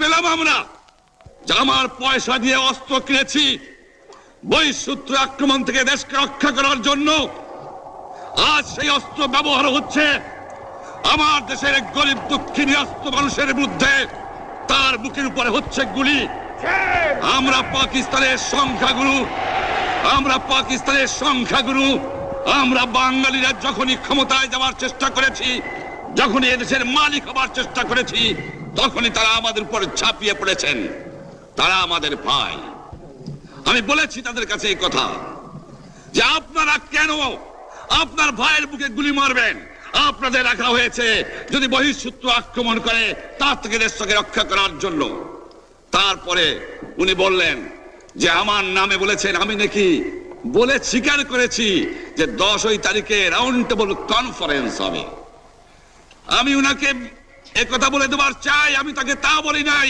পেলাম আমরা, যে আমার পয়সা দিয়ে অস্ত্র কিনেছি বহিঃশত্রু আক্রমণ থেকে দেশকে রক্ষা করার জন্য। আজ সেই অস্ত্র ব্যবহার হচ্ছে আমার দেশের গরিব দুঃখী অস্ত্র মানুষের বিরুদ্ধে। তার বুকের উপরে হচ্ছে গুলি। আমরা পাকিস্তানের সংখ্যাগুরু, আমরা বাঙালিরা যখনই ক্ষমতায় যাওয়ার চেষ্টা করেছি, যখনই এদেশের মালিক হবার চেষ্টা করেছি, তখনই তারা আমাদের উপরে ঝাঁপিয়ে পড়েছেন। তারা আমাদের ভাই। আমি বলেছি তাদের কাছে এই কথা, যে আপনারা কেন আপনার ভাইয়ের বুকে গুলি মারবেন? আপনাদের রাখা হয়েছে যদি বহিঃশত্রু আক্রমণ করে তার থেকে দেশকে রক্ষা করার জন্য। তারপরে উনি বললেন যে আমার নামে বলেছেন, আমি নাকি বলে স্বীকার করেছি যে 10 তারিখে রাউন্ড টেবল কনফারেন্স হবে। আমি উনাকে একথা বলে দেবার চাই, আমি তাকে তা বলি নাই।